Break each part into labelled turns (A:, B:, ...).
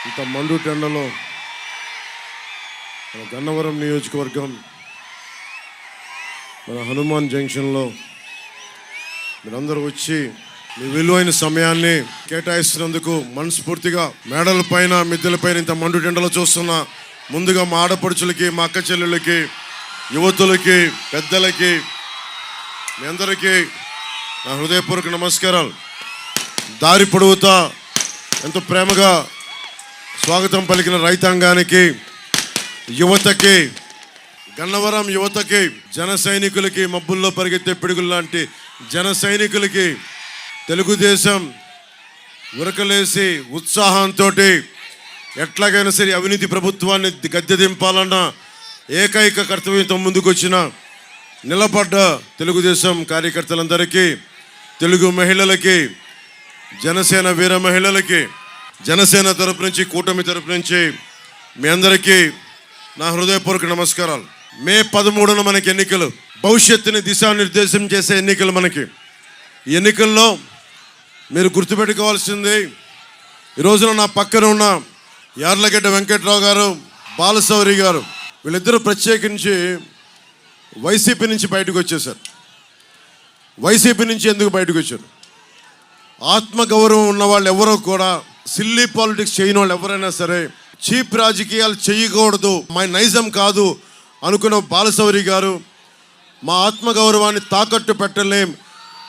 A: ఇంత మండుటెండలో మన గన్నవరం నియోజకవర్గం మన హనుమాన్ జంక్షన్లో మీరందరూ వచ్చి మీ విలువైన సమయాన్ని కేటాయిస్తున్నందుకు మనస్ఫూర్తిగా మేడల పైన మిద్దెల పైన ఇంత మండుటెండలో చూస్తున్న ముందుగా మా ఆడపడుచులకి, మా అక్క చెల్లెళ్ళకి, యువతులకి, పెద్దలకి, మీ అందరికీ నా హృదయపూర్వక నమస్కారాలు. దారి పొడవుతా ఎంతో ప్రేమగా స్వాగతం పలికిన రైతాంగానికి, యువతకి, గన్నవరం యువతకి, జన సైనికులకి, మబ్బుల్లో పరిగెత్తే పిడుగులు లాంటి జన సైనికులకి, తెలుగుదేశం ఉరకలేసి ఉత్సాహంతో ఎట్లాగైనా సరే అవినీతి ప్రభుత్వాన్ని గద్దె దింపాలన్న ఏకైక కర్తవ్యంతో ముందుకొచ్చిన నిలబడ్డ తెలుగుదేశం కార్యకర్తలందరికీ, తెలుగు మహిళలకి, జనసేన వీర మహిళలకి, జనసేన తరపు నుంచి, కూటమి తరపు నుంచి మీ అందరికీ నా హృదయపూర్వక నమస్కారాలు. మే 13న మనకి ఎన్నికలు, భవిష్యత్తుని దిశానిర్దేశం చేసే ఎన్నికలు మనకి. ఈ ఎన్నికల్లో మీరు గుర్తుపెట్టుకోవాల్సింది, ఈ రోజున నా పక్కన ఉన్న యార్లగడ్డ వెంకట్రావు గారు, బాలశౌరి గారు, వీళ్ళిద్దరూ ప్రత్యేకించి వైసీపీ నుంచి బయటకు వచ్చేసారు. వైసీపీ నుంచి ఎందుకు బయటకు వచ్చారు? ఆత్మగౌరవం ఉన్న వాళ్ళు ఎవరో కూడా, సిల్లీ పాలిటిక్స్ చేయని వాళ్ళు ఎవరైనా సరే, చీప్ రాజకీయాలు చేయకూడదు, మా నైజం కాదు అనుకున్న బాలశౌరి గారు, మా ఆత్మగౌరవాన్ని తాకట్టు పెట్టలేం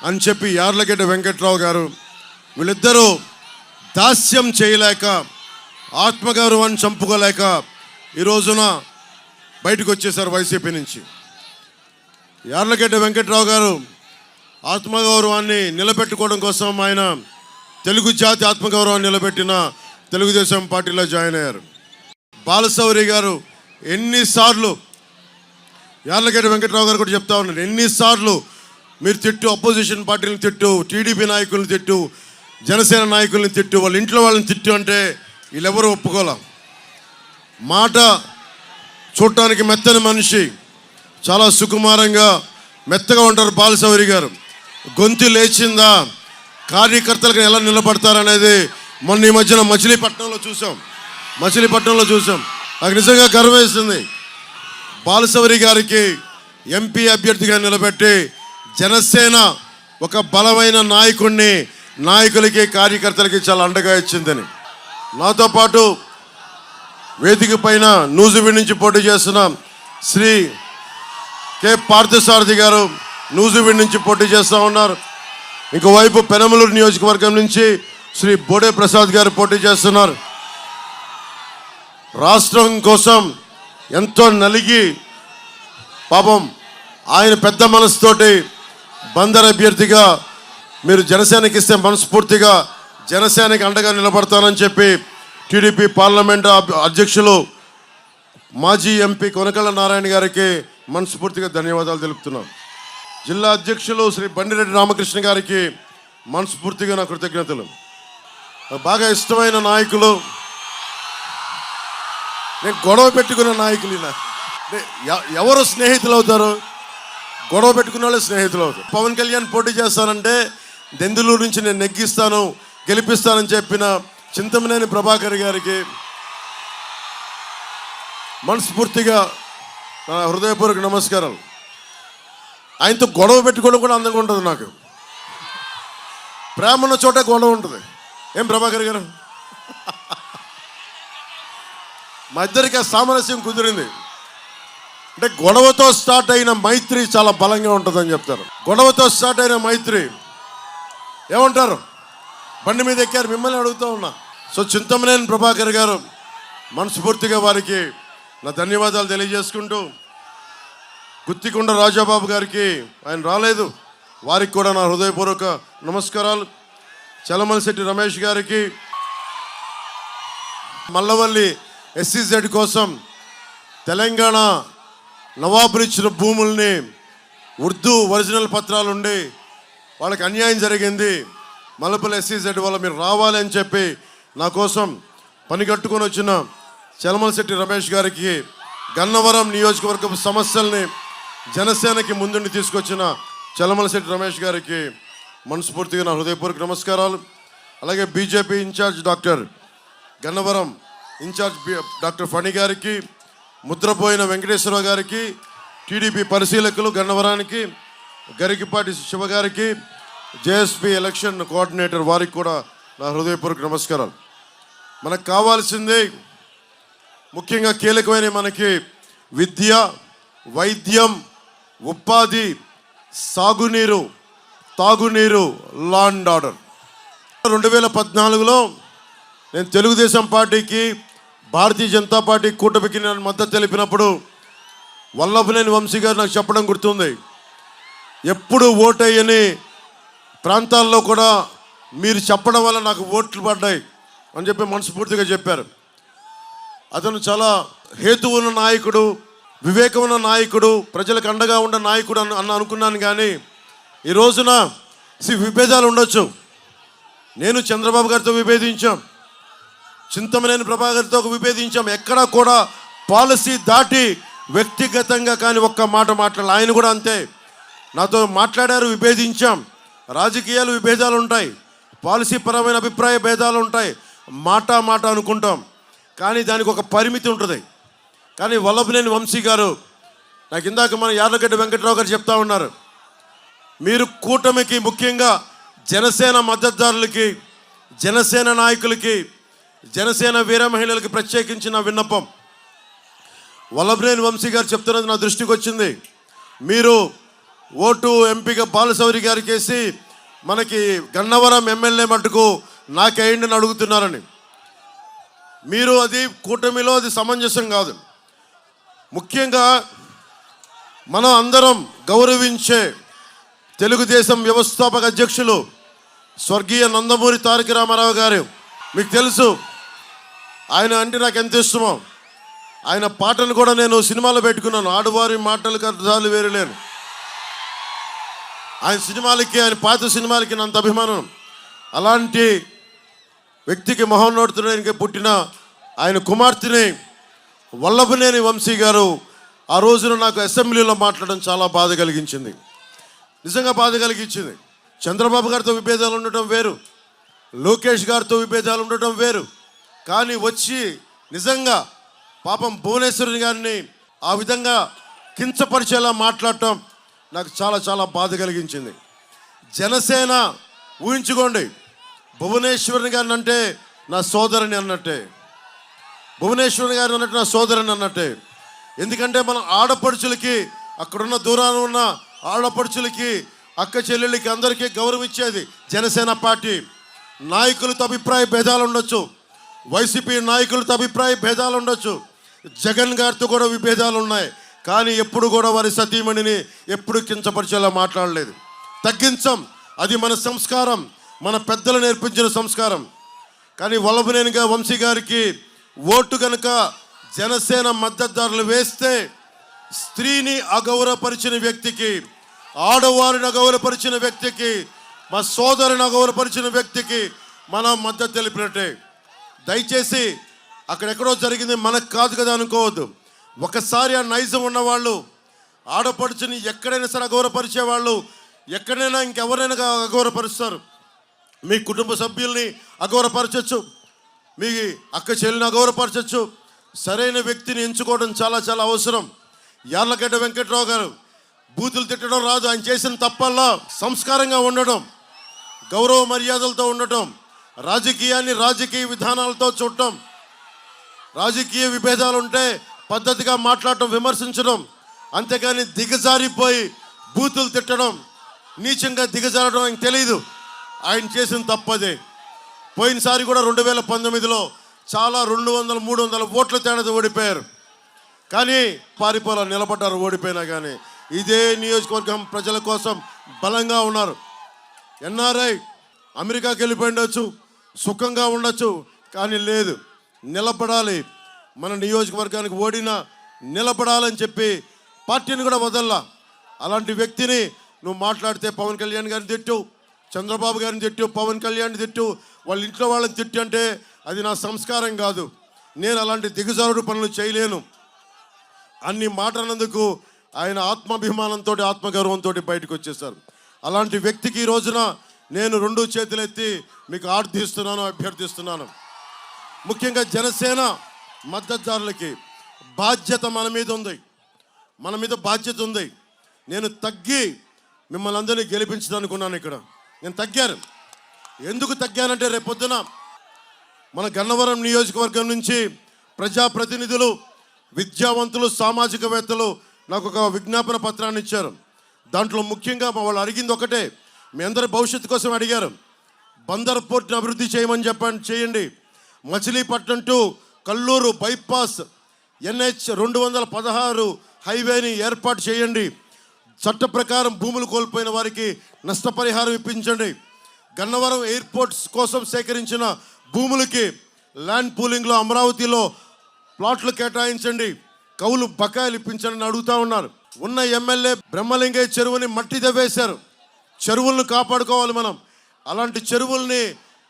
A: అని చెప్పి యార్లగడ్డ వెంకట్రావు గారు, వీళ్ళిద్దరూ దాస్యం చేయలేక, ఆత్మగౌరవాన్ని చంపుకోలేక ఈ రోజున బయటకు వచ్చేసారు వైసీపీ నుంచి. యార్లగడ్డ వెంకట్రావు గారు ఆత్మగౌరవాన్ని నిలబెట్టుకోవడం కోసం ఆయన తెలుగు జాతి ఆత్మగౌరవాన్ని నిలబెట్టిన తెలుగుదేశం పార్టీలో జాయిన్ అయ్యారు. బాలశౌరి గారు ఎన్నిసార్లు, యార్లగడ్డ వెంకట్రావు గారు కూడా చెప్తా ఉన్నారు, ఎన్నిసార్లు మీరు తిట్టు, అపోజిషన్ పార్టీలను తిట్టు, టీడీపీ నాయకులను తిట్టు, జనసేన నాయకులను తిట్టు, వాళ్ళ ఇంట్లో వాళ్ళని తిట్టు అంటే వీళ్ళెవరూ ఒప్పుకోలే. మాట చూడటానికి మెత్తని మనిషి, చాలా సుకుమారంగా మెత్తగా ఉంటారు బాలశౌరి గారు. గొంతు లేచిందా, కార్యకర్తలకు ఎలా నిలబడతారనేది మొన్న ఈ మధ్యన మచిలీపట్నంలో చూసాం. నాకు నిజంగా గర్వేస్తుంది. బాలశౌరి గారికి ఎంపీ అభ్యర్థిగా నిలబెట్టి జనసేన ఒక బలమైన నాయకులకి, కార్యకర్తలకి చాలా అండగా ఇచ్చిందని. నాతో పాటు వేదిక పైన నూజివీడు నుంచి పోటీ చేస్తున్న శ్రీ కె పార్థసారథి గారు నూజివీడు నుంచి పోటీ చేస్తూ ఉన్నారు. ఇంకోవైపు పెనమలూరు నియోజకవర్గం నుంచి శ్రీ బోడే ప్రసాద్ గారు పోటీ చేస్తున్నారు. రాష్ట్రం కోసం ఎంతో నలిగి పాపం ఆయన పెద్ద మనసుతోటి బందర్ అభ్యర్థిగా మీరు జనసేనకి ఇస్తే మనస్ఫూర్తిగా జనసేనకి అండగా నిలబడతానని చెప్పి టీడీపీ పార్లమెంటు అధ్యక్షులు మాజీ ఎంపీ కొనకళ్ళ నారాయణ గారికి మనస్ఫూర్తిగా ధన్యవాదాలు తెలుపుతున్నాం. జిల్లా అధ్యక్షులు శ్రీ బండిరెడ్డి రామకృష్ణ గారికి మనస్ఫూర్తిగా నా కృతజ్ఞతలు. బాగా ఇష్టమైన నాయకులు, నేను గొడవ పెట్టుకున్న నాయకులు. ఎవరు స్నేహితులు అవుతారు? గొడవ పెట్టుకున్న వాళ్ళే స్నేహితులు అవుతారు. పవన్ కళ్యాణ్ పోటీ చేస్తానంటే దెందులూరు నుంచి నేను నెగ్గిస్తాను, గెలిపిస్తానని చెప్పిన చింతమనేని ప్రభాకర్ గారికి మనస్ఫూర్తిగా నా హృదయపూర్వక నమస్కారాలు. ఆయనతో గొడవ పెట్టుకోవడం కూడా అందంగా ఉంటుంది. నాకు ప్రేమ ఉన్న చోట గొడవ ఉంటుంది. ఏం ప్రభాకర్ గారు? మా ఇద్దరికి సామరస్యం కుదిరింది. అంటే గొడవతో స్టార్ట్ అయిన మైత్రి చాలా బలంగా ఉంటుందని చెప్తారు. గొడవతో స్టార్ట్ అయిన మైత్రి ఏమంటారు? బండి మీద ఎక్కారు, మిమ్మల్ని అడుగుతూ ఉన్నా. సో చింతమనేని ప్రభాకర్ గారు, మనస్ఫూర్తిగా వారికి నా ధన్యవాదాలు తెలియజేసుకుంటూ, గుత్తికొండ రాజాబాబు గారికి, ఆయన రాలేదు, వారికి కూడా నా హృదయపూర్వక నమస్కారాలు. చలమలశెట్టి రమేష్ గారికి, మల్లవల్లి SEZ కోసం తెలంగాణ నవాబులు ఇచ్చిన భూముల్ని ఉర్దూ ఒరిజినల్ పత్రాలు ఉండి వాళ్ళకి అన్యాయం జరిగింది, మల్లపల్లి SEZ వల్ల మీరు రావాలి అని చెప్పి నా కోసం పని కట్టుకొని వచ్చిన చలమలశెట్టి రమేష్ గారికి, గన్నవరం నియోజకవర్గ సమస్యల్ని జనసేనకి ముందుండి తీసుకొచ్చిన చలమలశెట్టి రమేష్ గారికి మనస్ఫూర్తిగా నా హృదయపూర్వక నమస్కారాలు. అలాగే BJP incharge doctor Gannavaram incharge doctor Phani గారికి, ముద్రపోయిన వెంకటేశ్వరరావు గారికి, టీడీపీ పరిశీలకులు గన్నవరానికి, గరికిపాటి శివ గారికి, జేఎస్పీ ఎలక్షన్ కోఆర్డినేటర్ వారికి కూడా నా హృదయపూర్వక నమస్కారాలు. మనకు కావాల్సింది ముఖ్యంగా కీలకమైన మనకి విద్య, వైద్యం, ఉపాధి, సాగునీరు, తాగునీరు, లా అండ్ ఆర్డర్. 2014లో నేను తెలుగుదేశం పార్టీకి, భారతీయ జనతా పార్టీ కూటమికి నేను మద్దతు తెలిపినప్పుడు వల్లభనేని వంశీ గారు నాకు చెప్పడం గుర్తుంది. ఎప్పుడు ఓటయ్యని ప్రాంతాల్లో కూడా మీరు చెప్పడం వల్ల నాకు ఓట్లు పడ్డాయి అని చెప్పి మనస్ఫూర్తిగా చెప్పారు. అతను చాలా హేతు ఉన్న నాయకుడు, వివేకం ఉన్న నాయకుడు, ప్రజలకు అండగా ఉన్న నాయకుడు అనుకున్నాను. కానీ ఈ రోజున విభేదాలు ఉండొచ్చు. నేను చంద్రబాబు గారితో విభేదించాం, చింతమనేని ప్రభాకర్తో విభేదించాం. ఎక్కడా కూడా పాలసీ దాటి వ్యక్తిగతంగా కానీ ఒక్క మాట మాట్లాడాలి. ఆయన కూడా అంతే నాతో మాట్లాడారు, విభేదించాం. రాజకీయాలు విభేదాలు ఉంటాయి, పాలసీ పరమైన అభిప్రాయ భేదాలు ఉంటాయి, మాట అనుకుంటాం. కానీ దానికి ఒక పరిమితి ఉంటుంది. కానీ వల్లభనేని వంశీ గారు నాకు ఇందాక మన యార్లగడ్డ వెంకటరావు గారు చెప్తా ఉన్నారు, మీరు కూటమికి, ముఖ్యంగా జనసేన మద్దతుదారులకి, జనసేన నాయకులకి, జనసేన వీర మహిళలకి ప్రత్యేకించిన విన్నపం. వల్లభనేని వంశీ గారు చెప్తున్నది నా దృష్టికి వచ్చింది. మీరు ఓటు ఎంపీగా బాలశౌరి గారికి వేసి మనకి గన్నవరం ఎమ్మెల్యే మట్టుకు నాకేయండి అని అడుగుతున్నారని. మీరు అది కూటమిలో అది సమంజసం కాదు. ముఖ్యంగా మనం అందరం గౌరవించే తెలుగుదేశం వ్యవస్థాపక అధ్యక్షులు స్వర్గీయ నందమూరి తారక రామారావు గారు, మీకు తెలుసు ఆయన అంటే నాకు ఎంత ఇష్టమో. ఆయన పాటను కూడా నేను సినిమాలో పెట్టుకున్నాను, ఆడువారి మాటలకు అర్థాలు వేరులేను. ఆయన సినిమాలకి, ఆయన పాత సినిమాలకి అంత అభిమానం. అలాంటి వ్యక్తికి మహోన్నతుడికి పుట్టిన ఆయన కుమార్తెని వల్లభనేని వంశీ గారు ఆ రోజున నాకు అసెంబ్లీలో మాట్లాడడం చాలా బాధ కలిగించింది, నిజంగా బాధ కలిగించింది. చంద్రబాబు గారితో విభేదాలు ఉండటం వేరు, లోకేష్ గారితో విభేదాలు ఉండటం వేరు. కానీ వచ్చి నిజంగా పాపం భువనేశ్వరి గారిని ఆ విధంగా కించపరిచేలా మాట్లాడటం నాకు చాలా చాలా బాధ కలిగించింది. జనసేన ఊహించుకోండి, భువనేశ్వరి గారిని అంటే నా సోదరుని అన్నట్టే, భువనేశ్వరి గారిని అన్నట్టు నా సోదరుని అన్నట్టే. ఎందుకంటే మన ఆడపడుచులకి, అక్కడున్న దూరాన ఉన్న ఆడపడుచులకి, అక్క చెల్లెళ్ళకి అందరికీ గౌరవం ఇచ్చేది జనసేన పార్టీ. నాయకులతో అభిప్రాయ భేదాలు ఉండొచ్చు, వైసీపీ నాయకులతో అభిప్రాయ భేదాలు ఉండొచ్చు, జగన్ గారితో కూడా విభేదాలు ఉన్నాయి. కానీ ఎప్పుడు కూడా వారి సతీమణిని ఎప్పుడు కించపరిచేలా మాట్లాడలేదు. తగ్గించం, అది మన సంస్కారం, మన పెద్దలు నేర్పించిన సంస్కారం. కానీ వల్లభనేని వంశీ గారికి ఓటు కనుక జనసేన మద్దతుదారులు వేస్తే స్త్రీని అగౌరవపరిచిన వ్యక్తికి, ఆడవారిని అగౌరవపరిచిన వ్యక్తికి, మా సోదరుని అగౌరవపరిచిన వ్యక్తికి మనం మద్దతు తెలిపినట్టే. దయచేసి అక్కడెక్కడో జరిగింది మనకు కాదు కదా అనుకోవద్దు. ఒకసారి ఆ నైజం ఉన్నవాళ్ళు, ఆడపడుచుని ఎక్కడైనా సరే అగౌరవపరిచేవాళ్ళు ఎక్కడైనా ఇంకెవరైనా అగౌరవపరుస్తారు. మీ కుటుంబ సభ్యుల్ని అగౌరవపరచచ్చు, మీ అక్క చెల్లిని అగౌరవపరచచ్చు. సరైన వ్యక్తిని ఎంచుకోవడం చాలా చాలా అవసరం. యార్లగడ్డ వెంకటరావు గారు బూతులు తిట్టడం రాదు, ఆయన చేసిన తప్పల్లా సంస్కారంగా ఉండటం, గౌరవ మర్యాదలతో ఉండటం, రాజకీయాన్ని రాజకీయ విధానాలతో చూడటం, రాజకీయ విభేదాలు ఉంటే పద్ధతిగా మాట్లాడటం, విమర్శించడం, అంతేకాని దిగజారిపోయి బూతులు తిట్టడం, నీచంగా దిగజారడం ఆయనకు తెలియదు. ఆయన చేసిన తప్పదే. పోయినసారి కూడా 2019లో చాలా 200-300 ఓట్ల తేడాతో ఓడిపోయారు. కానీ పారిపోలా, నిలబడ్డారు ఓడిపోయినా. కానీ ఇదే నియోజకవర్గం ప్రజల కోసం బలంగా ఉన్నారు. ఎన్ఆర్ఐ అమెరికాకి వెళ్ళిపోయిండొచ్చు, సుఖంగా ఉండొచ్చు, కానీ లేదు, నిలబడాలి, మన నియోజకవర్గానికి ఓడినా నిలబడాలని చెప్పి పార్టీని కూడా వదల్లా. అలాంటి వ్యక్తిని నువ్వు మాట్లాడితే పవన్ కళ్యాణ్ గారిని తిట్టు, చంద్రబాబు గారిని తిట్టు, పవన్ కళ్యాణ్ తిట్టు, వాళ్ళ ఇంట్లో వాళ్ళని తిట్టు అంటే అది నా సంస్కారం కాదు. నేను అలాంటి దిగజారుడు పనులు చేయలేను. అన్ని మాటలందుకు ఆయన ఆత్మాభిమానంతో, ఆత్మగౌరవంతో బయటకు వచ్చేసారు. అలాంటి వ్యక్తికి ఈ రోజున నేను 2 చేతులెత్తి మీకు ఆర్థిస్తున్నాను, అభ్యర్థిస్తున్నాను. ముఖ్యంగా జనసేన మద్దతుదారులకి బాధ్యత మన మీద ఉంది, మన మీద బాధ్యత ఉంది. నేను తగ్గి మిమ్మల్ని అందరినీ గెలిపించదనుకున్నాను. ఇక్కడ నేను తగ్గాను. ఎందుకు తగ్గానంటే రేపొద్దున మన గన్నవరం నియోజకవర్గం నుంచి ప్రజాప్రతినిధులు, విద్యావంతులు, సామాజికవేత్తలు నాకు ఒక విజ్ఞాపన పత్రాన్ని ఇచ్చారు. దాంట్లో ముఖ్యంగా వాళ్ళు అడిగింది ఒకటే, మీ అందరి భవిష్యత్తు కోసం అడిగారు. బందర్ పోర్ట్ని అభివృద్ధి చేయమని చేయండి. Machilipatnam to Kalluru bypass NH 216 హైవేని ఏర్పాటు చేయండి. చట్ట ప్రకారం భూములు కోల్పోయిన వారికి నష్టపరిహారం ఇప్పించండి. గన్నవరం ఎయిర్పోర్ట్స్ కోసం సేకరించిన భూములకి ల్యాండ్ పూలింగ్లో అమరావతిలో ప్లాట్లు కేటాయించండి, కౌలు బకాయిలు ఇప్పించండి అడుగుతూ ఉన్నారు. ఉన్న ఎమ్మెల్యే బ్రహ్మలింగయ్య చెరువుని మట్టి దవ్వేశారు. చెరువులను కాపాడుకోవాలి మనం. అలాంటి చెరువుల్ని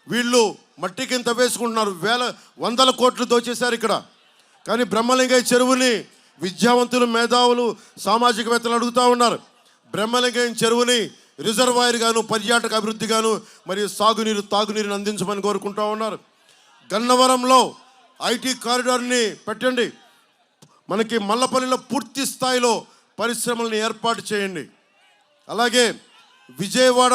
A: వీళ్ళు మట్టి కింద తవ్వేసుకుంటున్నారు. వందల కోట్లు దోచేశారు ఇక్కడ. కానీ బ్రహ్మలింగయ్య చెరువుని విద్యావంతులు, మేధావులు, సామాజికవేత్తలు అడుగుతూ ఉన్నారు. బ్రహ్మలింగయ్య చెరువుని రిజర్వాయర్ గాను, పర్యాటక అభివృద్ధి గాను, మరియు సాగునీరు, తాగునీరుని అందించమని కోరుకుంటూ ఉన్నారు. గన్నవరంలో IT కారిడార్ని పెట్టండి. మనకి మల్లపల్లిలో పూర్తి స్థాయిలో పరిశ్రమలను ఏర్పాటు చేయండి. అలాగే విజయవాడ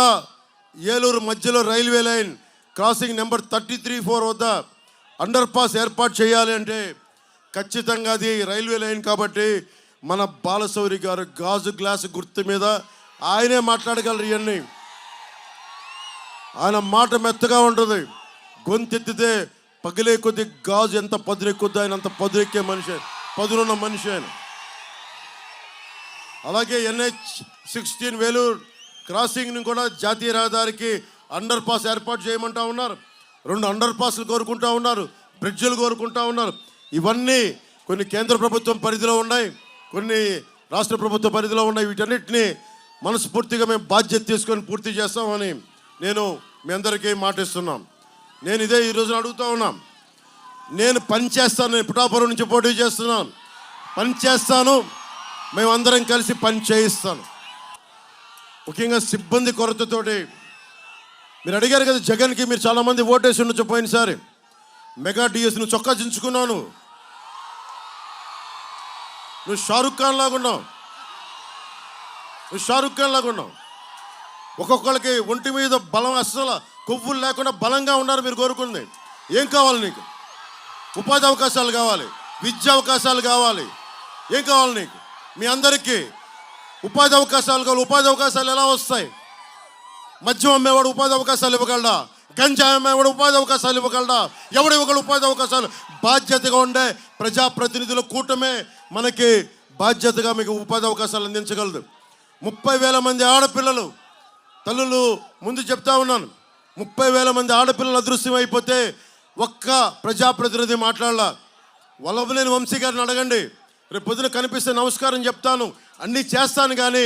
A: ఏలూరు మధ్యలో రైల్వే లైన్ క్రాసింగ్ నెంబర్ 33-4 వద్ద అండర్ పాస్ ఏర్పాటు చేయాలి. అంటే ఖచ్చితంగా అది రైల్వే లైన్ కాబట్టి మన బాలశౌరి గారు గాజు గ్లాసు గుర్తు మీద ఆయనే మాట్లాడగలరు. ఇవన్నీ ఆయన మాట మెత్తగా ఉంటుంది. గొంతెత్తితే పగిలే కొద్ది గాజు ఎంత పదునెక్కుద్ది, ఆయన అంత పదునెక్కే మనిషి, పదునున్న మనిషి ఆయన. అలాగే NH 16 వేలూరు క్రాసింగ్ని కూడా జాతీయ రహదారికి అండర్ పాస్ ఏర్పాటు చేయమంటా ఉన్నారు. 2 అండర్ పాస్లు కోరుకుంటా ఉన్నారు, బ్రిడ్జిలు కోరుకుంటా ఉన్నారు. ఇవన్నీ కొన్ని కేంద్ర ప్రభుత్వం పరిధిలో ఉన్నాయి, కొన్ని రాష్ట్ర ప్రభుత్వ పరిధిలో ఉన్నాయి. వీటన్నిటిని మనస్ఫూర్తిగా మేము బాధ్యత తీసుకొని పూర్తి చేస్తామని నేను మీ అందరికీ మాటిస్తున్నాం. నేను ఇదే ఈరోజు అడుగుతూ ఉన్నాం. నేను పని చేస్తాను. నేను పిఠాపురం నుంచి పోటీ చేస్తున్నాను. పని చేస్తాను. మేమందరం కలిసి పని చేయిస్తాను. ముఖ్యంగా సిబ్బంది కొరతతోటి మీరు అడిగారు కదా, జగన్కి మీరు చాలామంది ఓటేసి ఉండొచ్చు. పోయినసారి మెగా డిఎస్ నువ్వు చొక్కా చించుకున్నాను, నువ్వు షారుఖ్ ఖాన్ లాగా ఉన్నావు, ఒక్కొక్కరికి ఒంటి మీద బలం, అస్సలు కొవ్వులు లేకుండా బలంగా ఉన్నారు. మీరు కోరుకుంది ఏం కావాలి? నీకు ఉపాధి అవకాశాలు కావాలి, విద్యా అవకాశాలు కావాలి. ఏం కావాలి నీకు? మీ అందరికీ ఉపాధి అవకాశాలు కావాలి. ఉపాధి అవకాశాలు ఎలా వస్తాయి? మద్యం అమ్మేవాడు ఉపాధి అవకాశాలు ఇవ్వగలడా? గంజాయి అమ్మేవాడు ఉపాధి అవకాశాలు ఇవ్వగలడా? ఎవడు ఇవ్వగలడు ఉపాధి అవకాశాలు? బాధ్యతగా ఉండే ప్రజాప్రతినిధుల కూటమే మనకి బాధ్యతగా మీకు ఉపాధి అవకాశాలు అందించగలదు. 30,000 మంది ఆడపిల్లలు, తల్లులు ముందు చెప్తా ఉన్నాను, 30,000 మంది ఆడపిల్లలు అదృశ్యం అయిపోతే ఒక్క ప్రజాప్రతినిధి మాట్లాడాల. వల్లభనేని వంశీ గారిని అడగండి, రేపు పొద్దున కనిపిస్తే నమస్కారం చెప్తాను, అన్నీ చేస్తాను. కానీ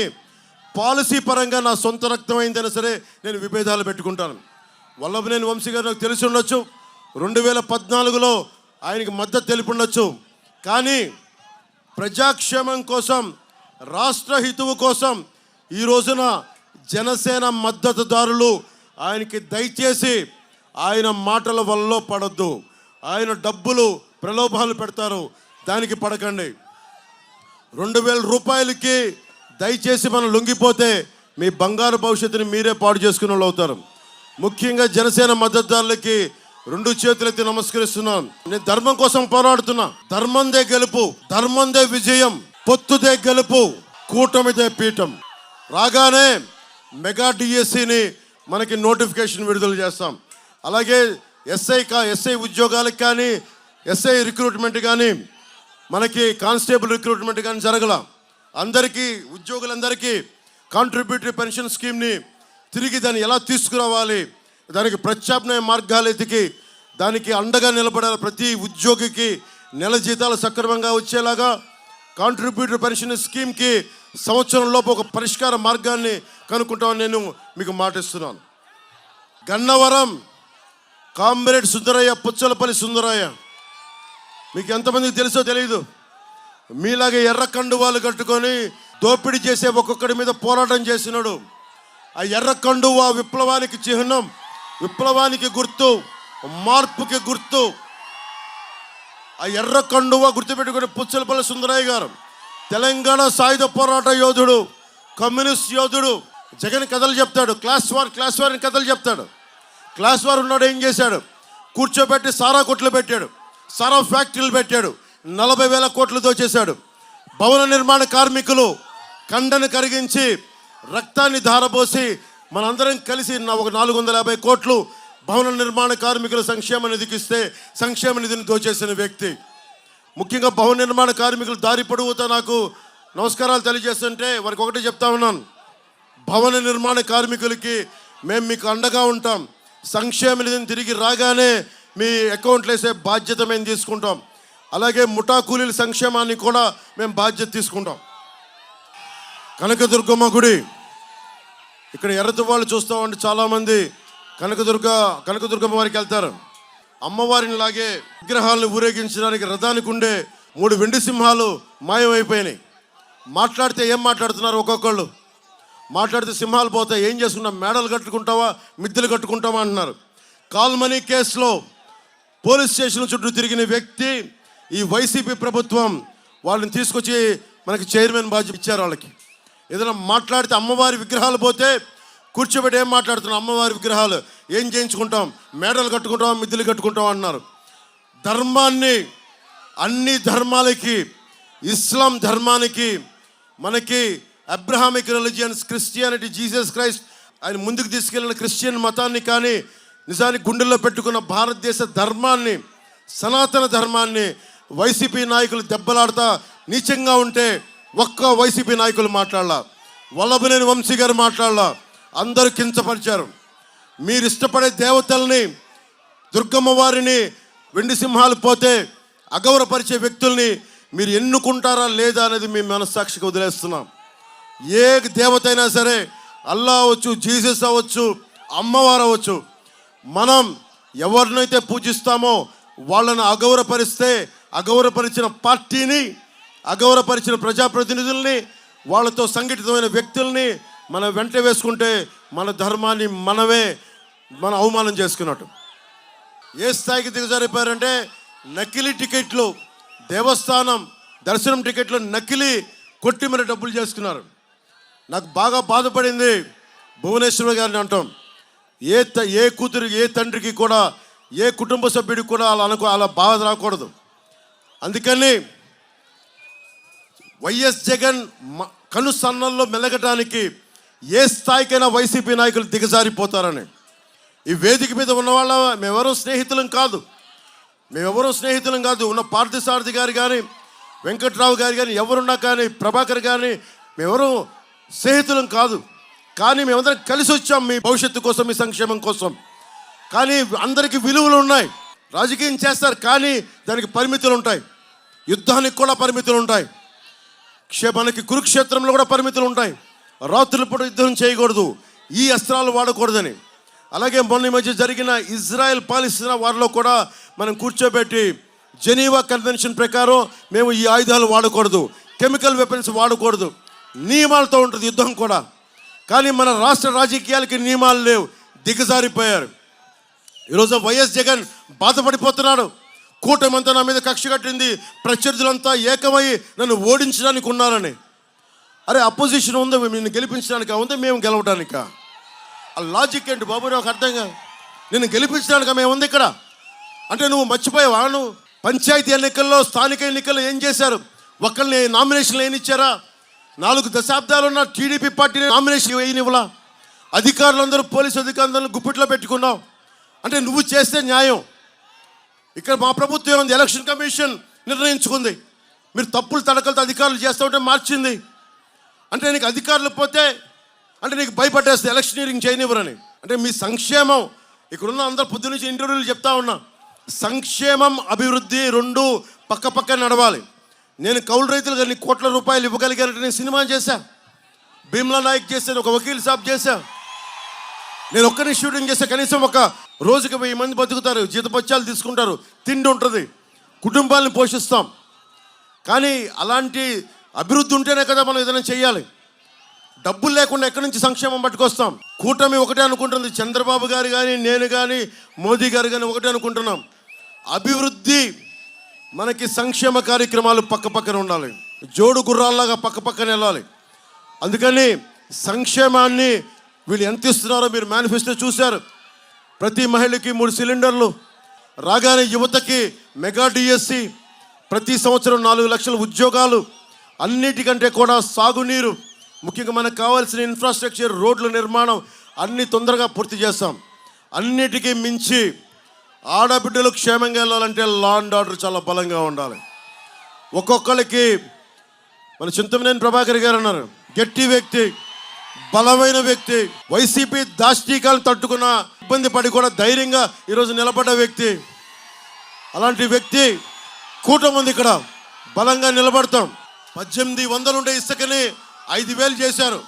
A: పాలసీ పరంగా నా సొంత రక్తం అయిందైనా సరే నేను విభేదాలు పెట్టుకుంటాను. వల్లభనేని వంశీ గారు నాకు తెలిసి ఉండొచ్చు, 2014లో ఆయనకి మద్దతు తెలిపి ఉండొచ్చు. కానీ ప్రజాక్షేమం కోసం, రాష్ట్ర హితువు కోసం ఈ రోజున జనసేన మద్దతుదారులు ఆయనకి దయచేసి ఆయన మాటల వల్ల పడద్దు. ఆయన డబ్బులు ప్రలోభాలు పెడతారు, దానికి పడకండి. 2,000 రూపాయలకి దయచేసి మనం లొంగిపోతే మీ బంగారు భవిష్యత్తుని మీరే పాడు చేసుకునే వాళ్ళు అవుతారు. ముఖ్యంగా జనసేన మద్దతుదారులకి 2 చేతులెత్తి నమస్కరిస్తున్నాను. నేను ధర్మం కోసం పోరాడుతున్నా. ధర్మందే గెలుపు, ధర్మందే విజయం, పొత్తుదే గెలుపు, కూటమిదే పీఠం. రాగానే మెగా డిఎస్సిని మనకి నోటిఫికేషన్ విడుదల చేస్తాం. అలాగే ఎస్ఐ ఉద్యోగాలకు కానీ, ఎస్ఐ రిక్రూట్మెంట్ కానీ, మనకి కానిస్టేబుల్ రిక్రూట్మెంట్ కానీ జరగల. అందరికీ, ఉద్యోగులందరికీ కాంట్రిబ్యూటరీ పెన్షన్ స్కీమ్ని తిరిగి దాన్ని ఎలా తీసుకురావాలి, దానికి ప్రత్యామ్నాయ మార్గాలు ఎతికి దానికి అండగా నిలబడాలి. ప్రతి ఉద్యోగికి నెల జీతాలు సక్రమంగా వచ్చేలాగా కాంట్రిబ్యూటరీ పెన్షన్ స్కీమ్కి సంవత్సరంలోపు ఒక పరిష్కార మార్గాన్ని కనుక్కుంటామని నేను మీకు మాటిస్తున్నాను. గన్నవరం కామ్రేడ్ సుందరయ్య, పుచ్చలపల్లి సుందరయ్య మీకు ఎంతమందికి తెలుసో తెలియదు. మీలాగే ఎర్ర కండువాలు కట్టుకొని దోపిడీ చేసే ఒక్కొక్కడి మీద పోరాటం చేసినాడు. ఆ ఎర్ర కండువా విప్లవానికి చిహ్నం, విప్లవానికి గుర్తు, మార్పుకి గుర్తు. ఆ ఎర్ర కండువ గుర్తుపెట్టుకుని పుచ్చలపల్లి సుందరయ్య గారు తెలంగాణ సాయుధ పోరాట యోధుడు, కమ్యూనిస్ట్ యోధుడు. జగన్ కథలు చెప్తాడు, క్లాస్ వార్ అని కథలు చెప్తాడు. క్లాస్ వార్ ఉన్నాడు, ఏం చేశాడు? కూర్చోబెట్టి సారా కొట్లు పెట్టాడు, సారా ఫ్యాక్టరీలు పెట్టాడు, 40,000 కోట్లు దోచేశాడు. భవన నిర్మాణ కార్మికులు కండను కరిగించి రక్తాన్ని ధారపోసి మనందరం కలిసి ఒక 450 కోట్లు భవన నిర్మాణ కార్మికుల సంక్షేమ నిధికి ఇస్తే సంక్షేమ నిధిని దోచేసిన వ్యక్తి. ముఖ్యంగా భవన నిర్మాణ కార్మికులు దారి పొడవుతో నాకు నమస్కారాలు తెలియజేస్తుంటే వారికి ఒకటే చెప్తా ఉన్నాను, భవన నిర్మాణ కార్మికులకి మేము మీకు అండగా ఉంటాం. సంక్షేమ నిధిని తిరిగి రాగానే మీ అకౌంట్లు వేసే బాధ్యత మేము తీసుకుంటాం. అలాగే ముఠా కూలీల సంక్షేమాన్ని కూడా మేము బాధ్యత తీసుకుంటాం. కనకదుర్గమ్మ గుడి ఇక్కడ ఎర్రతి వాళ్ళు చూస్తామంటే చాలామంది కనకదుర్గమ్మ వారికి వెళ్తారు. అమ్మవారిని లాగే విగ్రహాలను ఊరేగించడానికి రథానికి ఉండే 3 వెండి సింహాలు మాయమైపోయినాయి. మాట్లాడితే ఏం మాట్లాడుతున్నారు? ఒక్కొక్కళ్ళు మాట్లాడితే సింహాలు పోతాయి, ఏం చేసుకున్నాం, మేడలు కట్టుకుంటావా, మిద్దెలు కట్టుకుంటావా అంటున్నారు. కాల్మనీ కేసులో పోలీస్ స్టేషన్ చుట్టూ తిరిగిన వ్యక్తి ఈ వైసీపీ ప్రభుత్వం వాళ్ళని తీసుకొచ్చి మనకి చైర్మన్ బాధ్యత ఇచ్చారు. వాళ్ళకి ఏదైనా మాట్లాడితే అమ్మవారి విగ్రహాలు పోతే కూర్చోబెట్టి ఏం మాట్లాడుతున్నాం, అమ్మవారి విగ్రహాలు ఏం చేయించుకుంటాం, మేడలు కట్టుకుంటాం, మిద్దెలు కట్టుకుంటాం అన్నారు. ధర్మాన్ని, అన్ని ధర్మాలకి, ఇస్లాం ధర్మానికి, మనకి Abrahamic religions, Christianity, Jesus Christ ఆయన ముందుకు తీసుకెళ్ళిన క్రిస్టియన్ మతాన్ని కానీ నిజానికి గుండెల్లో పెట్టుకున్న భారతదేశ ధర్మాన్ని, సనాతన ధర్మాన్ని వైసీపీ నాయకులు దెబ్బలాడుతా నీచంగా ఉంటే ఒక్క వైసీపీ నాయకులు మాట్లాడాల, వల్లభనేని వంశీ గారు మాట్లాడాల, అందరూ కించపరిచారు. మీరు ఇష్టపడే దేవతల్ని, దుర్గమ్మ వారిని, వెండి సింహాలు పోతే అగౌరవపరిచే వ్యక్తుల్ని మీరు ఎన్నుకుంటారా లేదా అనేది మీ మనస్సాక్షికి వదిలేస్తున్నాం. ఏ దేవత అయినా సరే, అల్లా అవ్వచ్చు, జీసస్ అవ్వచ్చు, అమ్మవారు అవ్వచ్చు, మనం ఎవరినైతే పూజిస్తామో వాళ్ళని అగౌరవపరిస్తే అగౌరవపరిచిన పార్టీని, అగౌరవపరిచిన ప్రజాప్రతినిధుల్ని, వాళ్ళతో సంఘటితమైన వ్యక్తుల్ని మనం వెంట వేసుకుంటే మన ధర్మాన్ని మనం అవమానం చేసుకున్నట్టు. ఏ స్థాయికి దిగజారిపోయారంటే నకిలీ టికెట్లు, దేవస్థానం దర్శనం టికెట్లు నకిలీ కొట్టి మరి డబ్బులు చేసుకున్నారు. నాకు బాగా బాధపడింది భువనేశ్వర్ గారిని అంటాం. ఏ కూతురు, ఏ తండ్రికి కూడా, ఏ కుటుంబ సభ్యుడికి కూడా అలా బాధ రాకూడదు. అందుకని వైఎస్ జగన్ కనుసన్నల్లో మెలగటానికి ఏ స్థాయికైనా వైసీపీ నాయకులు దిగజారిపోతారని. ఈ వేదిక మీద ఉన్న వాళ్ళ మేమెవరూ స్నేహితులం కాదు, ఉన్న పార్థసారథి గారు కానీ, వెంకట్రావు గారు కానీ, ఎవరున్నా కానీ, ప్రభాకర్ కానీ మేమెవరూ స్నేహితులం కాదు. కానీ మేమందరం కలిసి వచ్చాం మీ భవిష్యత్తు కోసం, మీ సంక్షేమం కోసం. కానీ అందరికీ విలువలు ఉన్నాయి. రాజకీయం చేస్తారు కానీ దానికి పరిమితులు ఉంటాయి. యుద్ధానికి కూడా పరిమితులు ఉంటాయి. మనకి కురుక్షేత్రంలో కూడా పరిమితులు ఉంటాయి. రాత్రుల పూట యుద్ధం చేయకూడదు, ఈ అస్త్రాలు వాడకూడదని. అలాగే మొన్న మధ్య జరిగిన ఇజ్రాయెల్ పాలిస్తున్న వారిలో కూడా మనం కూర్చోబెట్టి జెనీవా కన్వెన్షన్ ప్రకారం మేము ఈ ఆయుధాలు వాడకూడదు, కెమికల్ వెపన్స్ వాడకూడదు, నియమాలతో ఉంటుంది యుద్ధం కూడా. కానీ మన రాష్ట్ర రాజకీయాలకి నియమాలు లేవు, దిగజారిపోయారు. ఈరోజు వైఎస్ జగన్ బాధపడిపోతున్నాడు. కూటమంతా నా మీద కక్ష కట్టింది, ప్రత్యర్థులంతా ఏకమై నన్ను ఓడించడానికి ఉన్నారని. అరే అపోజిషన్ ఉందా నిన్ను గెలిపించడానికా, ఉందా మేము గెలవడానికా? ఆ లాజిక్ ఏంటి బాబు? నాకు అర్థం కాదు. నిన్ను గెలిపించడానికా మేము ఉంది ఇక్కడ అంటే నువ్వు మర్చిపోయావా? నువ్వు పంచాయతీ ఎన్నికల్లో, స్థానిక ఎన్నికల్లో ఏం చేశారు? ఒకరిని నామినేషన్లు ఏనిచ్చారా? 4 దశాబ్దాలున్న టీడీపీ పార్టీని నామినేషన్ వేయనివ్వలా. అధికారులందరూ, పోలీసు అధికారులందరూ గుప్పిట్లో పెట్టుకున్నావు అంటే నువ్వు చేస్తే న్యాయం. ఇక్కడ మా ప్రభుత్వం ఏముంది? ఎలక్షన్ కమిషన్ నిర్ణయించుకుంది. మీరు తప్పులు తడకలతో అధికారులు చేస్తూ ఉంటే మార్చింది. అంటే నీకు అధికారులు పోతే అంటే నీకు భయపడేస్తే ఎలక్షనీరింగ్ చేయనివ్వరని. అంటే మీ సంక్షేమం, ఇక్కడున్న అందరు పొద్దు నుంచి ఇంటర్వ్యూలు చెప్తా ఉన్నా, సంక్షేమం అభివృద్ధి 2 పక్క నడవాలి. నేను కౌలు రైతులకు అన్ని కోట్ల రూపాయలు ఇవ్వగలిగానంటే నేను సినిమా చేశా, భీమ్లా నాయక్ చేశాను, ఒక వకీల్ సాబ్ చేశా, నేను ఒక్కరిని షూటింగ్ చేస్తే కనీసం ఒక రోజుకి 1000 మంది బతుకుతారు, జీతపత్యాలు తీసుకుంటారు, తిండి ఉంటుంది, కుటుంబాలను పోషిస్తాం. కానీ అలాంటి అభివృద్ధి ఉంటేనే కదా మనం ఏదైనా చేయాలి. డబ్బులు లేకుండా ఎక్కడి నుంచి సంక్షేమం పట్టుకొస్తాం? కూటమి ఒకటే అనుకుంటుంది, చంద్రబాబు గారు కానీ, నేను కానీ, మోదీ గారు కానీ ఒకటే అనుకుంటున్నాం. అభివృద్ధి మనకి సంక్షేమ కార్యక్రమాలు పక్క పక్కన ఉండాలి, జోడు గుర్రాల్లాగా పక్క పక్కన వెళ్ళాలి. అందుకని సంక్షేమాన్ని వీళ్ళు ఎంత ఇస్తున్నారో మీరు మేనిఫెస్టో చూశారు. ప్రతి మహిళకి 3 సిలిండర్లు రాగానే, యువతకి మెగా డిఎస్సి, ప్రతి సంవత్సరం 4 లక్షల ఉద్యోగాలు, అన్నిటికంటే కూడా సాగునీరు, ముఖ్యంగా మనకు కావాల్సిన ఇన్ఫ్రాస్ట్రక్చర్, రోడ్ల నిర్మాణం అన్నీ తొందరగా పూర్తి చేస్తాం. అన్నిటికీ మించి ఆడబిడ్డలు క్షేమంగా వెళ్ళాలంటే లా అండ్ ఆర్డర్ చాలా బలంగా ఉండాలి. ఒక్కొక్కరికి మన చింతమనేని ప్రభాకర్ గారు అన్నారు, గట్టి వ్యక్తి, బలమైన వ్యక్తి, వైసీపీ దాష్టీకాలను తట్టుకున్న, ఇబ్బంది పడి కూడా ధైర్యంగా ఈరోజు నిలబడ్డ వ్యక్తి. అలాంటి వ్యక్తి కూటమి ఉంది ఇక్కడ, బలంగా నిలబడతాం. 1800 ఉండే ఇసుకని 5000 చేశారు.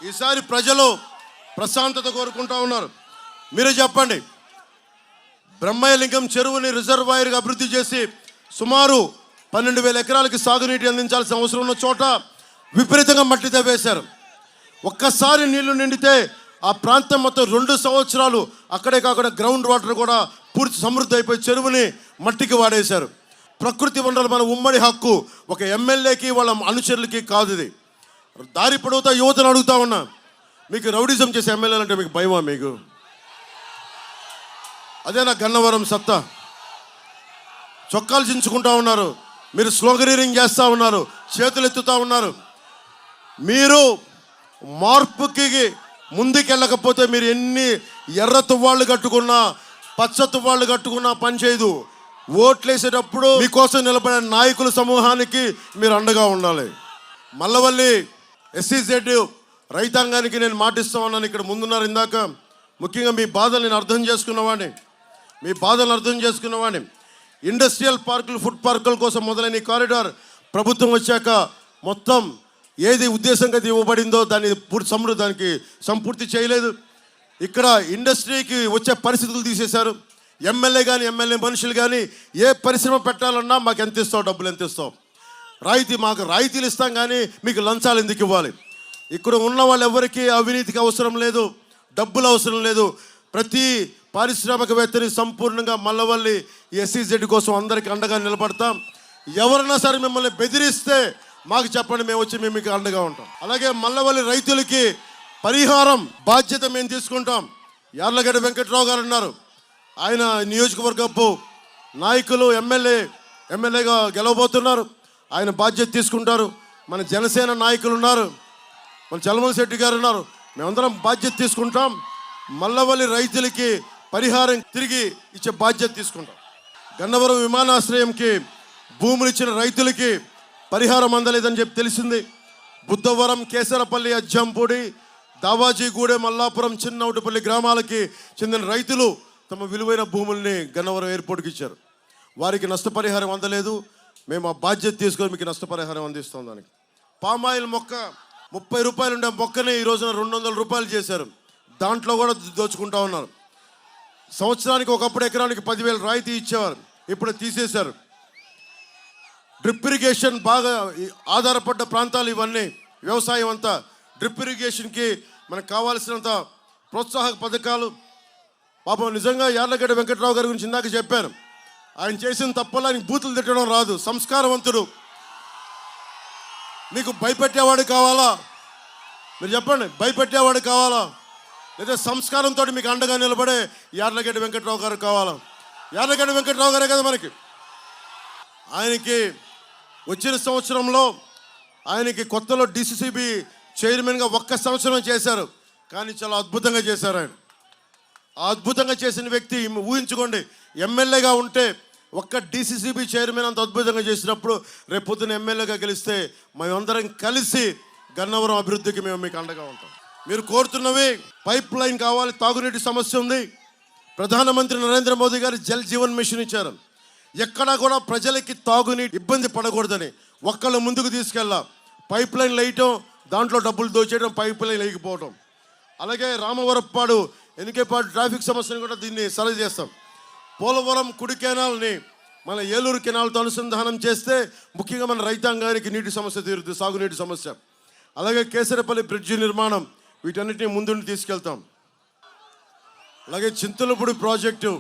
A: ఈసారి ప్రజలు ప్రశాంతత కోరుకుంటా ఉన్నారు. మీరే చెప్పండి, బ్రహ్మయ్యలింగం చెరువుని రిజర్వాయర్గా అభివృద్ధి చేసి సుమారు 12,000 ఎకరాలకి సాగునీటి అందించాల్సిన అవసరం ఉన్న చోట విపరీతంగా మట్టి తవ్వేశారు. ఒక్కసారి నీళ్లు నిండితే ఆ ప్రాంతం మొత్తం 2 సంవత్సరాలు అక్కడే కాకుండా గ్రౌండ్ వాటర్ కూడా పూర్తి సమృద్ధి అయిపోయి చెరువుని మట్టికి వాడేశారు. ప్రకృతి వనరులు మన ఉమ్మడి హక్కు, ఒక ఎమ్మెల్యేకి వాళ్ళ అనుచరులకి కాదు. ఇది దారి పొడవుతా యువతను అడుగుతా ఉన్నా, మీకు రౌడిజం చేసే ఎమ్మెల్యేలు అంటే మీకు భయమా? మీకు అదే నా గన్నవరం సత్తా. చొక్కాలు చించుకుంటా ఉన్నారు, మీరు స్లోగనీరింగ్ చేస్తూ ఉన్నారు, చేతులు ఎత్తుతూ ఉన్నారు. మీరు మార్పుకి ముందుకెళ్ళకపోతే మీరు ఎన్ని ఎర్ర తువ్వాళ్ళు కట్టుకున్నా, పచ్చ తువ్వాళ్ళు కట్టుకున్నా పని చేయదు. ఓట్లేసేటప్పుడు మీకోసం నిలబడే నాయకుల సమూహానికి మీరు అండగా ఉండాలి. మల్లవల్లి SEZ రైతాంగానికి నేను మాటిస్తా ఉన్నాను. ఇక్కడ ముందున్నారు ఇందాక, ముఖ్యంగా మీ బాధలు నేను అర్థం చేసుకున్నవాడిని. ఇండస్ట్రియల్ పార్కులు, ఫుడ్ పార్కుల కోసం మొదలైన ఈ కారిడార్ ప్రభుత్వం వచ్చాక మొత్తం ఏది ఉద్దేశంగా ఇవ్వబడిందో దానికి సంపూర్తి చేయలేదు. ఇక్కడ ఇండస్ట్రీకి వచ్చే పరిస్థితులు తీసేశారు. ఎమ్మెల్యే మనుషులు కానీ ఏ పరిశ్రమ పెట్టాలన్నా మాకు ఎంత ఇస్తావు, డబ్బులు ఎంత ఇస్తావు, మాకు రాయితీలు ఇస్తాం కానీ మీకు లంచాలు ఎందుకు ఇవ్వాలి? ఇక్కడ ఉన్న వాళ్ళు ఎవరికి అవినీతికి అవసరం లేదు, డబ్బులు అవసరం లేదు. ప్రతి పారిశ్రామికవేత్తని సంపూర్ణంగా మల్లవల్లి SEZ కోసం అందరికీ అండగా నిలబడతాం. ఎవరైనా సరే మిమ్మల్ని బెదిరిస్తే మాకు చెప్పండి, మేము వచ్చి మేము మీకు అండగా ఉంటాం. అలాగే మల్లవల్లి రైతులకి పరిహారం బాధ్యత మేము తీసుకుంటాం. యార్లగడ్డ వెంకట్రావు గారు ఉన్నారు, ఆయన నియోజకవర్గపు నాయకులు, ఎమ్మెల్యేగా గెలవబోతున్నారు. ఆయన బాధ్యత తీసుకుంటారు. మన జనసేన నాయకులు ఉన్నారు, మన చలమల శెట్టి గారు ఉన్నారు, మేమందరం బాధ్యత తీసుకుంటాం. మల్లవల్లి రైతులకి పరిహారం తిరిగి ఇచ్చే బాధ్యత తీసుకుంటాం. గన్నవరం విమానాశ్రయంకి భూములు ఇచ్చిన రైతులకి పరిహారం అందలేదని చెప్పి తెలిసింది. బుద్ధవరం, కేసరపల్లి, అజ్జంపూడి, దావాజీగూడె, మల్లాపురం, చిన్నౌటిపల్లి గ్రామాలకి చెందిన రైతులు తమ విలువైన భూముల్ని గన్నవరం ఎయిర్పోర్ట్కి ఇచ్చారు. వారికి నష్టపరిహారం అందలేదు. మేము ఆ బాధ్యత తీసుకొని మీకు నష్టపరిహారం అందిస్తాం. దానికి పామాయిల్ మొక్క 30 రూపాయలు ఉండే మొక్కని ఈ రోజున 200 రూపాయలు చేశారు. దాంట్లో కూడా దోచుకుంటా ఉన్నారు. సంవత్సరానికి ఒకప్పుడు ఎకరానికి 10,000 రాయితీ ఇచ్చేవారు, ఇప్పుడు తీసేశారు. డ్రిప్ ఇరిగేషన్ బాగా ఆధారపడ్డ ప్రాంతాలు ఇవన్నీ, వ్యవసాయం అంతా డ్రిప్ ఇరిగేషన్కి మనకు కావాల్సినంత ప్రోత్సాహక పథకాలు. పాపం నిజంగా యార్లగడ్డ వెంకట్రావు గారి గురించి ఇందాక చెప్పాను. ఆయన చేసిన తప్పలా ఆయనకి బూతులు తిట్టడం రాదు, సంస్కారవంతుడు. మీకు భయపెట్టేవాడు కావాలా? మీరు చెప్పండి, భయపెట్టేవాడు కావాలా లేదా సంస్కారంతో మీకు అండగా నిలబడే యార్లగడ్డ వెంకట్రావు గారు కావాలా? యార్లగడ్డ వెంకట్రావు గారే కదా మనకి. ఆయనకి వచ్చిన సంవత్సరంలో ఆయనకి కొత్తలో DCCB చైర్మన్గా 1 సంవత్సరం చేశారు, కానీ చాలా అద్భుతంగా చేశారు. ఆయన అద్భుతంగా చేసిన వ్యక్తి. ఊహించుకోండి, ఎమ్మెల్యేగా ఉంటే ఒక్క DCCB చైర్మన్ అంత అద్భుతంగా చేసినప్పుడు రేపు పొద్దున ఎమ్మెల్యేగా గెలిస్తే మేమందరం కలిసి గన్నవరం అభివృద్ధికి మేము మీకు అండగా ఉంటాం. మీరు కోరుతున్నవి పైప్ లైన్ కావాలి, తాగునీటి సమస్య ఉంది. ప్రధానమంత్రి నరేంద్ర మోదీ గారు జల్ జీవన్ మిషన్ ఇచ్చారు. ఎక్కడా కూడా ప్రజలకి తాగునీటి ఇబ్బంది పడకూడదని ఒక్కళ్ళు ముందుకు తీసుకెళ్ళా. పైప్ లైన్ వేయటం, దాంట్లో డబ్బులు దోచేయడం, పైప్ లైన్ వేయకపోవడం. అలాగే రామవరప్పాడు, ఎన్నికేపాడు ట్రాఫిక్ సమస్యను కూడా దీన్ని సరి చేస్తాం. పోలవరం కుడి కెనాల్ని మన ఏలూరు కెనాల్తో అనుసంధానం చేస్తే ముఖ్యంగా మన రైతాంగానికి నీటి సమస్య తీరుతుంది, సాగునీటి సమస్య. అలాగే కేసరపల్లి బ్రిడ్జి నిర్మాణం, వీటన్నిటిని ముందుండి తీసుకెళ్తాం. అలాగే చింతలపూడి ప్రాజెక్టు,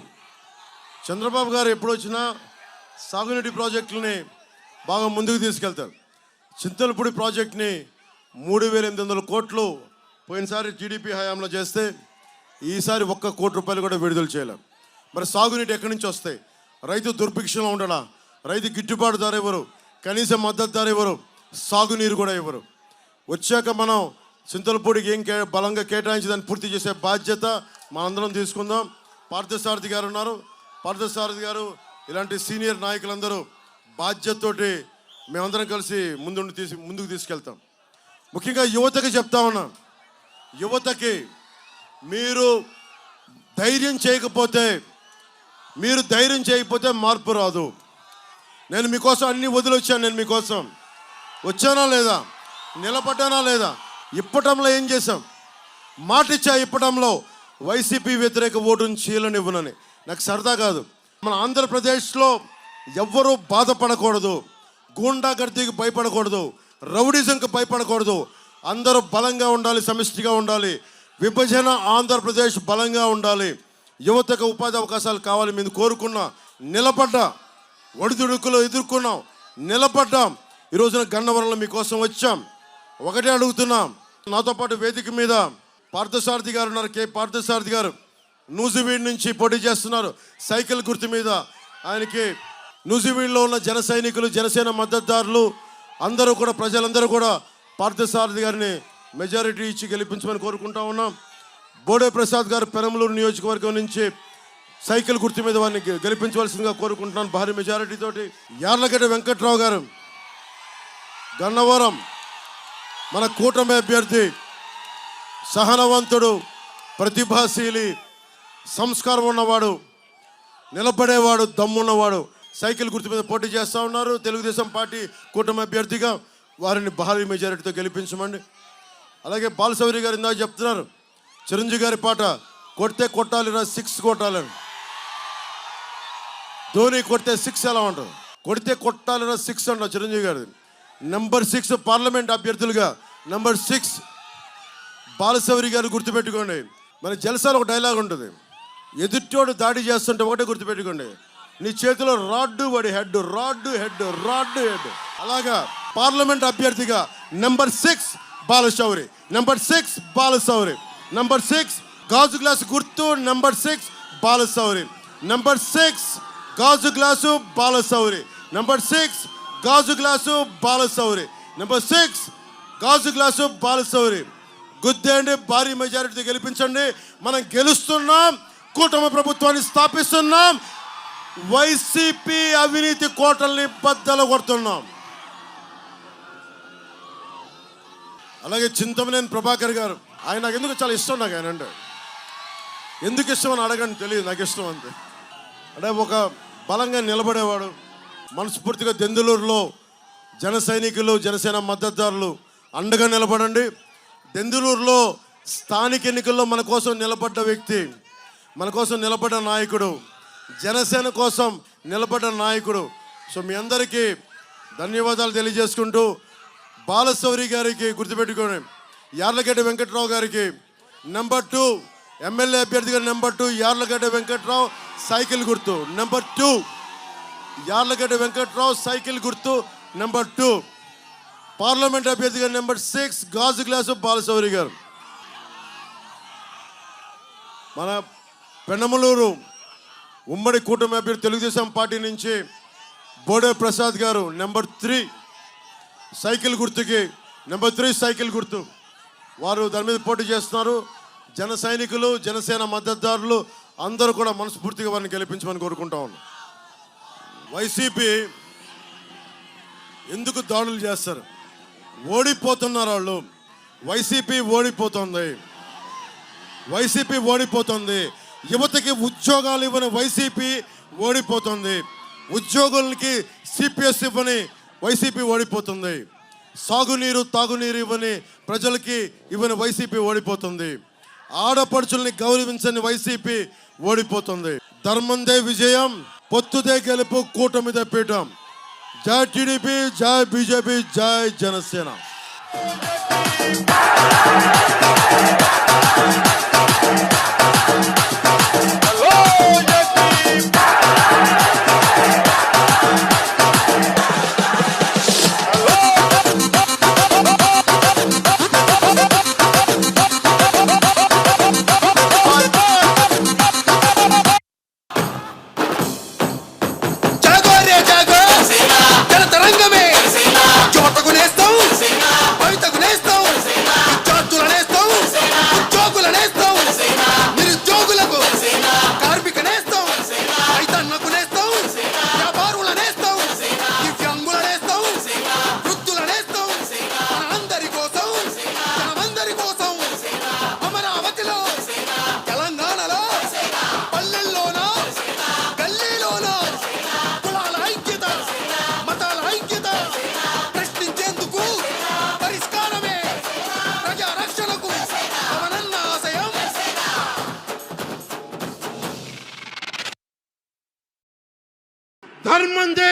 A: చంద్రబాబు గారు ఎప్పుడు వచ్చినా సాగునీటి ప్రాజెక్టులని బాగా ముందుకు తీసుకెళ్తారు. చింతలపూడి ప్రాజెక్ట్ని 3,800 కోట్లు పోయినసారి టీడీపీ హయాంలో చేస్తే ఈసారి 1 కోటి రూపాయలు కూడా విడుదల చేయలేం. మరి సాగునీటి ఎక్కడి నుంచి వస్తాయి? రైతు దుర్భిక్షంలో ఉండడా, రైతు గిట్టుబాటు ధర ఇవ్వరు, కనీస మద్దతు ధర ఇవ్వరు, సాగునీరు కూడా ఇవ్వరు. వచ్చాక మనం చింతలపూడికి ఏం బలంగా కేటాయించి దాన్ని పూర్తి చేసే బాధ్యత మనందరం తీసుకుందాం. పార్థసారథి గారు ఉన్నారు. పార్థసారథి గారు ఇలాంటి సీనియర్ నాయకులందరూ బాధ్యతతోటి మేమందరం కలిసి ముందుకు తీసుకెళ్తాం. ముఖ్యంగా యువతకి చెప్తా ఉన్నా, యువతకి మీరు ధైర్యం చేయకపోతే మార్పు రాదు. నేను మీకోసం అన్నీ వదిలొచ్చాను. నేను మీకోసం వచ్చానా లేదా, నిలబడ్డానా లేదా? ఇప్పటంలో ఏం చేశాం? మాట ఇచ్చా ఇప్పటంలో వైసీపీ వ్యతిరేక ఓటును చీలనివ్వనని. నాకు సరదా కాదు. మన ఆంధ్రప్రదేశ్లో ఎవ్వరూ బాధపడకూడదు, గూండాగర్దీకి భయపడకూడదు, రౌడిజంకి భయపడకూడదు. అందరూ బలంగా ఉండాలి, సమిష్టిగా ఉండాలి. విభజన ఆంధ్రప్రదేశ్ బలంగా ఉండాలి. యువతకు ఉపాధి అవకాశాలు కావాలి. మేము కోరుకున్నా, నిలబడ్డా, ఒడిదుడుకులు ఎదుర్కొన్నాం, నిలబడ్డాం. ఈ రోజున గన్నవరంలో మీకోసం వచ్చాం. ఒకటే అడుగుతున్నాం. నాతో పాటు వేదిక మీద పార్థసారథి గారు ఉన్నారు. పార్థసారథి గారు నూజివీడ్ నుంచి పోటీ చేస్తున్నారు. సైకిల్ గుర్తు మీద ఆయనకి నూజివీడ్లో ఉన్న జన సైనికులు, జనసేన మద్దతుదారులు అందరూ కూడా, ప్రజలందరూ కూడా పార్థసారథి గారిని మెజారిటీ ఇచ్చి గెలిపించమని కోరుకుంటా ఉన్నాం. బోడే ప్రసాద్ గారు పెరంలూరు నియోజకవర్గం నుంచి సైకిల్ గుర్తు మీద వారిని గెలిపించవలసిందిగా కోరుకుంటున్నాను భారీ మెజారిటీ తోటి. యార్లగడ్డ వెంకట్రావు గారు గన్నవరం మన కూటమి అభ్యర్థి, సహనవంతుడు, ప్రతిభాశీలి, సంస్కారం ఉన్నవాడు, నిలబడేవాడు, దమ్మున్నవాడు సైకిల్ గుర్తు మీద పోటీ చేస్తూ ఉన్నారు. తెలుగుదేశం పార్టీ కూటమి అభ్యర్థిగా వారిని భారీ మెజారిటీతో గెలిపించమండి. అలాగే బాలశౌరి గారు ఇందాక చెప్తున్నారు, చిరంజీవి గారి పాట కొడితే కొట్టాలిరా 6 కొట్టాలని. ధోని కొడితే 6 ఎలా ఉంటుంది? కొడితే కొట్టాలిరా 6 అంట చిరంజీవి గారి. నెంబర్ 6 పార్లమెంట్ అభ్యర్థులుగా నెంబర్ 6 బాలశౌరి గారు గుర్తుపెట్టుకోండి. మన జలసాలు ఒక డైలాగ్ ఉంటుంది, ఎదుటోడు దాడి చేస్తుంటే ఒకటే గుర్తుపెట్టుకోండి, నీ చేతిలో రాడ్డు వాడి head, rod head, rod head. అలాగా పార్లమెంట్ అభ్యర్థిగా number 6 Balashowry, number 6 Balashowry, number 6 గాజు గ్లాసు గుర్తు, నెంబర్ 6 బాలశౌరి, నెంబర్ 6 గాజు గ్లాసు బాలశౌరి, నెంబర్ 6 గాజు గ్లాసు బాలశౌరి, నెంబర్ 6 గాజు గ్లాసు బాలశౌరి. గుద్దేండి, భారీ మెజారిటీతో గెలిపించండి. మనం గెలుస్తున్నాం, కూటమి ప్రభుత్వాన్ని స్థాపిస్తున్నాం, వైసీపీ అవినీతి కోటల్ని బద్దలు కొడుతున్నాం. అలాగే చింతమనేని ప్రభాకర్ గారు, ఆయన నాకు ఎందుకు చాలా ఇష్టం. నాకు ఆయన అంటే ఎందుకు ఇష్టం అని అడగండి, తెలియదు, నాకు ఇష్టం అంతే. అంటే ఒక బలంగా నిలబడేవాడు. మనస్ఫూర్తిగా దెందులూరులో జన సైనికులు, జనసేన మద్దతుదారులు అండగా నిలబడండి. దెందులూరులో స్థానిక ఎన్నికల్లో మన కోసం నిలబడ్డ వ్యక్తి, మన కోసం నిలబడ్డ నాయకుడు, జనసేన కోసం నిలబడ్డ నాయకుడు. సో మీ అందరికీ ధన్యవాదాలు తెలియజేసుకుంటూ, బాలశౌరి గారికి గుర్తుపెట్టుకోండి, యార్లగడ్డ వెంకట్రావు గారికి నెంబర్ 2 ఎమ్మెల్యే అభ్యర్థిగా నెంబర్ 2 యార్లగడ్డ వెంకట్రావు సైకిల్ గుర్తు, నెంబర్ 2 యార్లగడ్డ వెంకట్రావు సైకిల్ గుర్తు, నెంబర్ 2 పార్లమెంట్ అభ్యర్థిగా నెంబర్ 6 గాజు గ్లాసు బాలశౌరి గారు. మన పెనమలూరు ఉమ్మడి కూటమి అభ్యర్థి తెలుగుదేశం పార్టీ నుంచి బోడే ప్రసాద్ గారు నెంబర్ 3 సైకిల్ గుర్తుకి, నెంబర్ 3 సైకిల్ గుర్తు, వారు దాని మీద పోటీ చేస్తున్నారు. జన సైనికులు, జనసేన మద్దతుదారులు అందరూ కూడా మనస్ఫూర్తిగా వారిని గెలిపించమని కోరుకుంటా ఉన్నాం. వైసీపీ ఎందుకు దాడులు చేస్తారు? ఓడిపోతున్నారు వాళ్ళు. వైసీపీ ఓడిపోతుంది, వైసీపీ ఓడిపోతుంది. యువతకి ఉద్యోగాలు ఇవ్వని వైసీపీ ఓడిపోతుంది. ఉద్యోగులకి సిపిఎస్ ఇవ్వని వైసీపీ ఓడిపోతుంది. సాగునీరు, తాగునీరు ఇవ్వని ప్రజలకి ఇవ్వని వైసీపీ ఓడిపోతుంది. ఆడపడుచుల్ని గౌరవించని వైసీపీ ఓడిపోతుంది. ధర్మందే విజయం, పొత్తుదే గెలుపు, కూటమిదే పీఠం. జై టీడీపీ, జై బీజేపీ, జై జనసేన.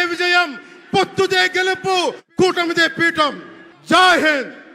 B: విజయం, పొత్తుదే గెలుపు, కూటమిదే పీఠం. జై హింద్.